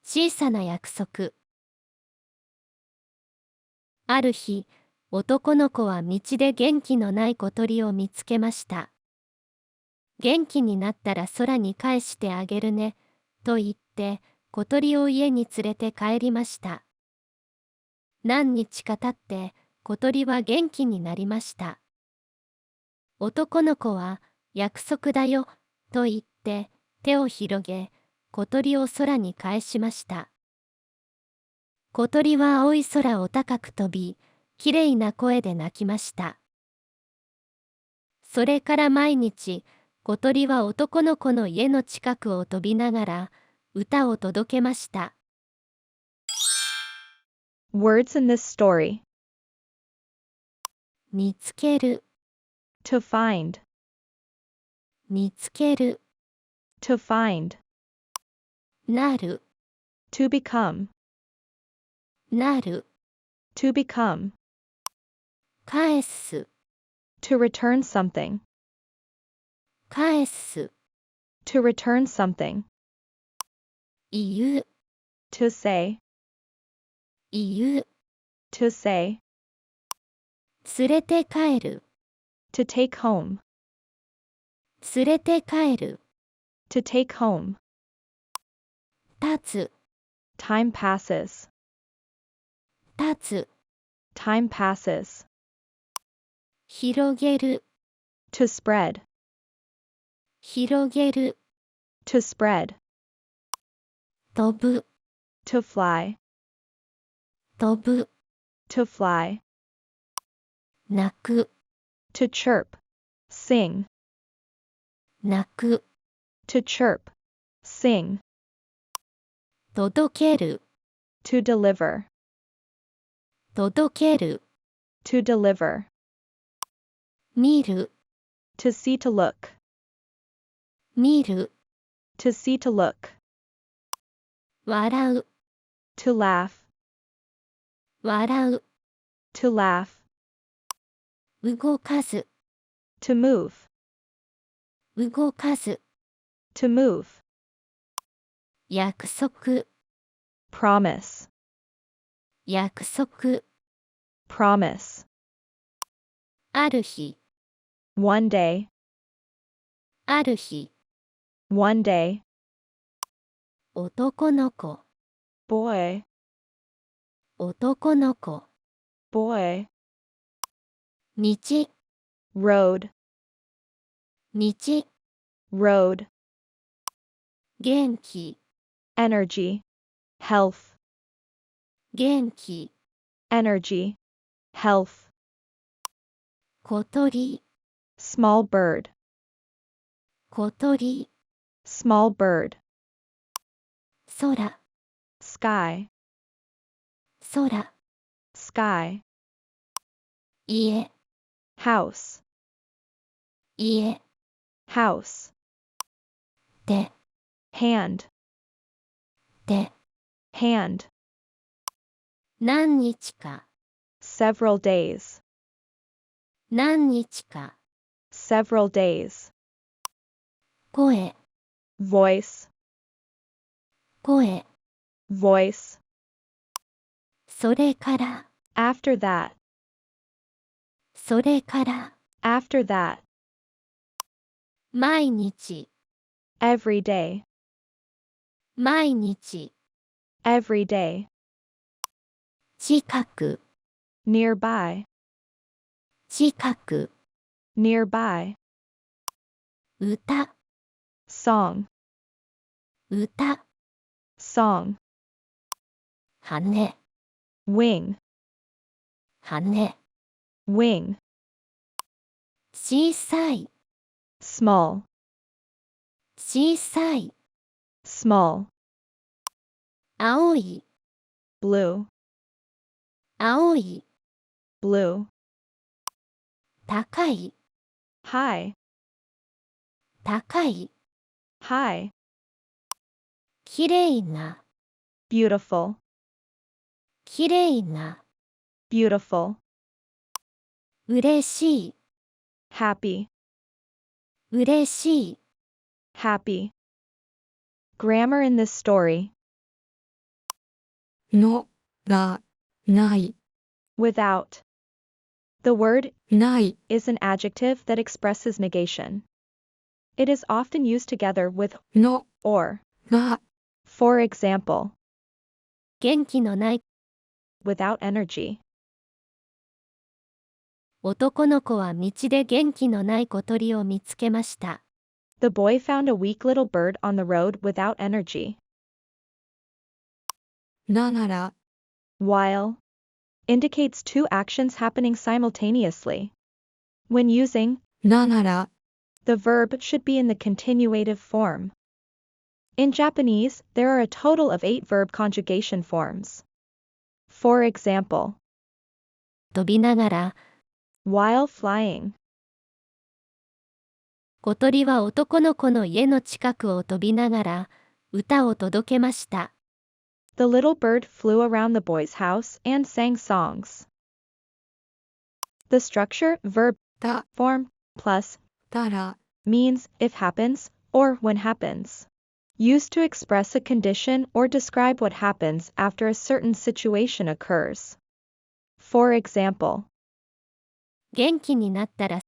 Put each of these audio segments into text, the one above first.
小さな約束。ある日、男の子は道で元気のない小鳥を見つけました。元気になったら空に返してあげるね、と言って、小鳥を家に連れて帰りました。何日か経って、小鳥は元気になりました。男の子は、約束だよ、と言って、手を広げ、小鳥を空に返しました。小鳥は青い空を高く飛び、きれいな声で鳴きました。それから毎日、小鳥は男の子の家の近くを飛びながら、歌を届けました。Words in this story. 見つける、To find. 見つける、To find. なる、To become. なる、To become. 返す、To return something. 返す、To return something. 言う、To say. 言う、To say. 連れて帰る、To take home. 連れて帰る、To take home. 立つ、Time passes. 立つ、Time passes. 広げる、To spread. 広げる、To spread. 飛ぶ、To fly. 飛ぶ、To fly. 鳴く、To chirp. Sing. 鳴く、To chirp. Sing. 届ける、To deliver. 届ける、To deliver. 見る、To see to look. 見る、To see to look. 笑う、To laugh. 笑う、To laugh. 動かず、To move. 動かず、To move. 約束、Promise. 約束、Promise. ある日、One day. ある日、One day. 男の子、Boy. 男の子、Boy. 道、 Road. 道、 Road. 元気、 Energy. Health. 元気、 Energy. Health. 小鳥、 Small bird. 小鳥、 Small bird. 空、 Sky. 空、 Sky. 家、 House. 家、 House. 手、 Hand. 手、 Hand. 何日か、 Several days. 何日か、 Several days. 声、 Voice. 声、 Voice. それから、 After that. それから、 After that. 毎日、 Every day. 毎日、 Every day. 近く、 Nearby. 近く、 Nearby. 歌、 Song. 歌、 Song. 羽、 Wing. 羽、 Wing. 小さい、 Small. 小さい、 Small. 青い、 Blue. 青い、 Blue. 高い、 High. 高い、 High. きれいな、 Beautiful. きれいな、 Beautiful. うれしい、 Happy. うれしい。 Happy. Grammar in this story. のがない without. The word ない is an adjective that expresses negation. It is often used together with の or. が For example, 元気のない without energy. 男の子は道で元気のない小鳥を見つけました。The boy found a weak little bird on the road without energy. だなら While indicates two actions happening simultaneously. When using, だなら the verb should be in the continuative form. In Japanese, there are a total of 8 verb conjugation forms. For example, 飛びながら、 while flying, 小鳥は男の子の家の近くを飛びながら、歌を届けました。the little bird flew around the boy's house and sang songs. The structure verb だ form plus たら means if happens or when happens. Used to express a condition or describe what happens after a certain situation occurs. For example, 元気になったら、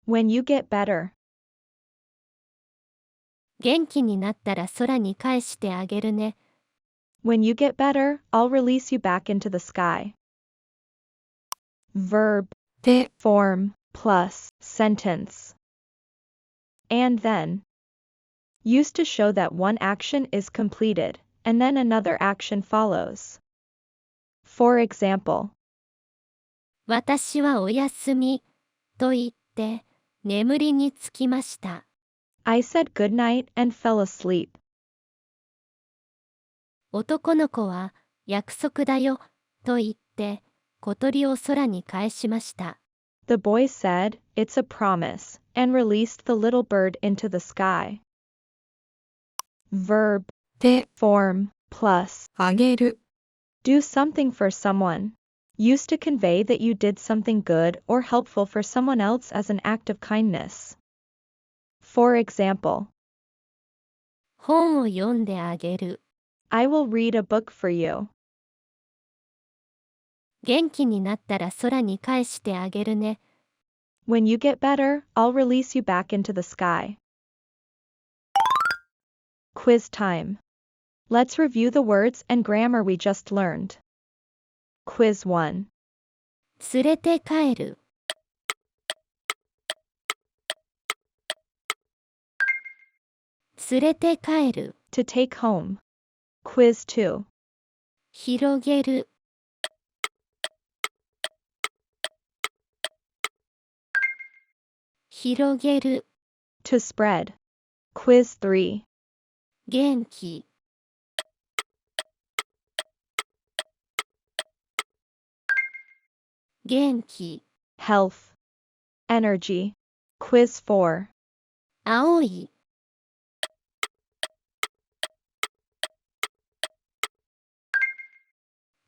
when you get better, 元気になったら空に返してあげるね。 when you get better, I'll release you back into the sky. Verb で form plus sentence. And then. Used to show that one action is completed, and then another action follows. For example, 私はおやすみ、と言って、眠りにつきました。 I said good night and fell asleep. 男の子は、約束だよ、と言って、小鳥を空に返しました。 The boy said, it's a promise, and released the little bird into the sky. Verb で form plus あげる do something for someone. Used to convey that you did something good or helpful for someone else as an act of kindness. For example, 本を読んであげる。 I will read a book for you. 元気になったら空に返してあげるね。 When you get better, I'll release you back into the sky. Quiz time. Let's review the words and grammar we just learned. Quiz 1. 連れて帰る。連れて帰る。 To take home. Quiz 2. 広げる。広げる。 To spread. Quiz 3. 元気。元気。 Health. Energy. Quiz 4. 青い。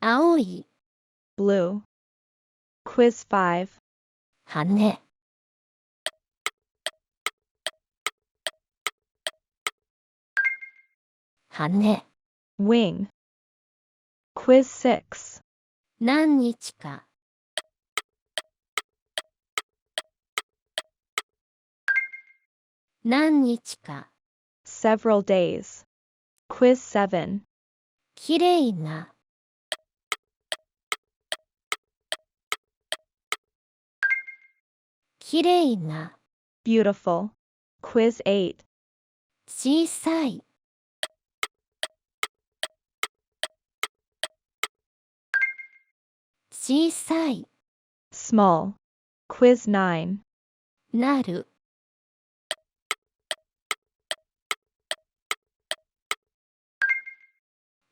青い。 Blue. Quiz 5. 羽。羽。 Wing. Quiz 6. 何日か。何日か。 Several days. Quiz 7. きれいな。きれいな。 Beautiful. Quiz 8. 小さい。小さい。 Small. Quiz 9. なる。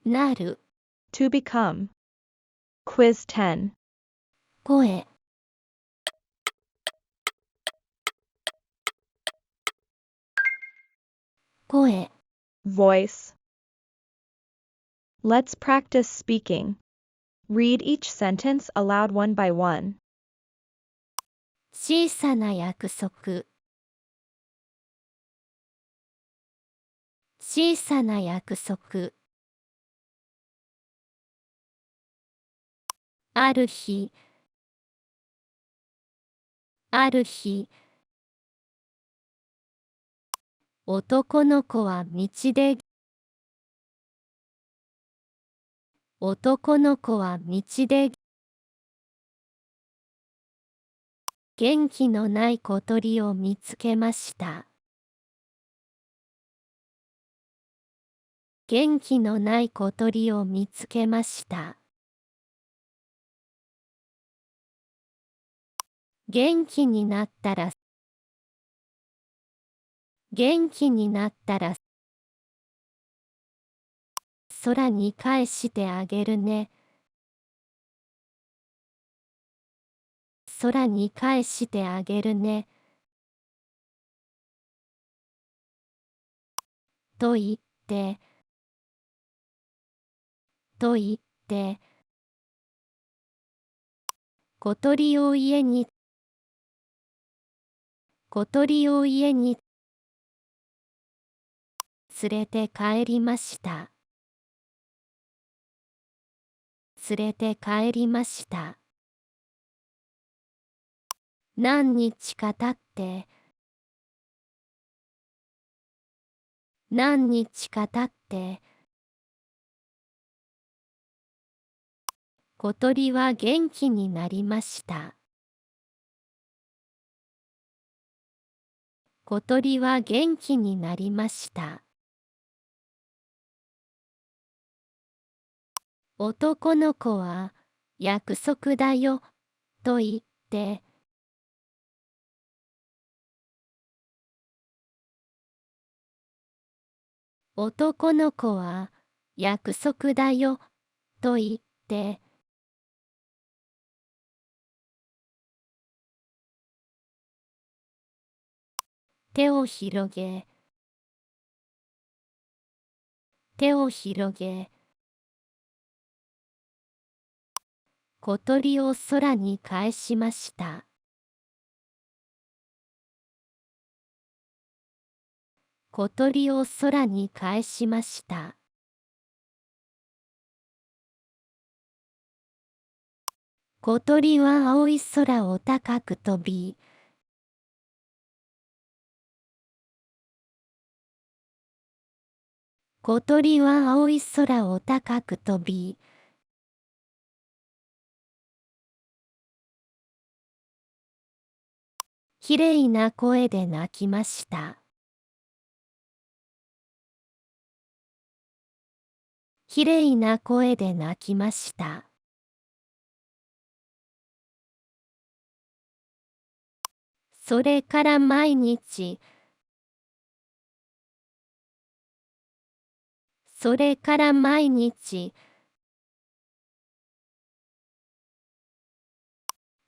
なる。 To become. Quiz 10. 声。声。 Voice. Let's practice speaking. Read each sentence aloud one by one. 小さな約束。小さな約束。ある日、ある日、男の子は道で、男の子は道で、元気のない小鳥を見つけました。元気のない小鳥を見つけました。元気になったら、元気になったら、空に返してあげるね。空に返してあげるね。と言って、と言って、小鳥を家に、小鳥を家に連れて帰りました。連れて帰りました。何日か経って、何日か経って、小鳥は元気になりました。小鳥は元気になりました。男の子は、約束だよ、と言って、男の子は、約束だよ、と言って、手を広げ、手を広げ、小鳥を空に返しました。小鳥を空に返しました。小鳥は青い空を高く飛び、小鳥は青い空を高く飛び、きれいな声で鳴きました。きれいな声で鳴きました。それから毎日、それから毎日、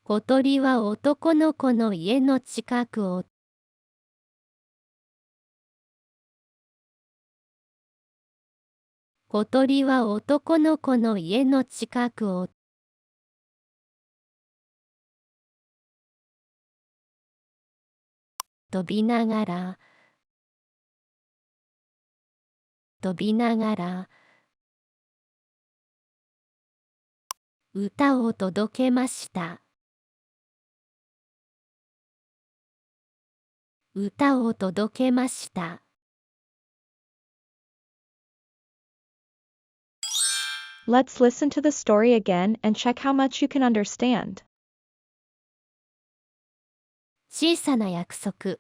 小鳥は男の子の家の近くを、小鳥は男の子の家の近くを、飛びながら、飛びながら、歌を届けました。歌を届けました。Let's listen to the story again and check how much you can understand. 小さな約束。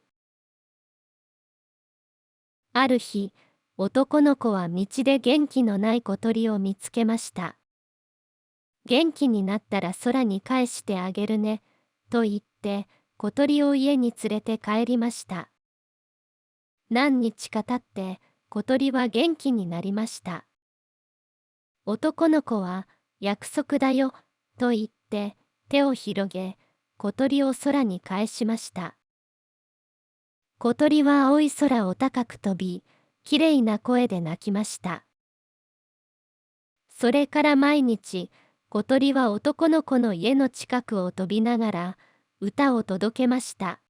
ある日、男の子は道で元気のない小鳥を見つけました。元気になったら空に返してあげるね、と言って、小鳥を家に連れて帰りました。何日か経って、小鳥は元気になりました。男の子は、約束だよ、と言って、手を広げ、小鳥を空に返しました。小鳥は青い空を高く飛び、きれいな声で鳴きました。それから毎日、小鳥は男の子の家の近くを飛びながら、歌を届けました。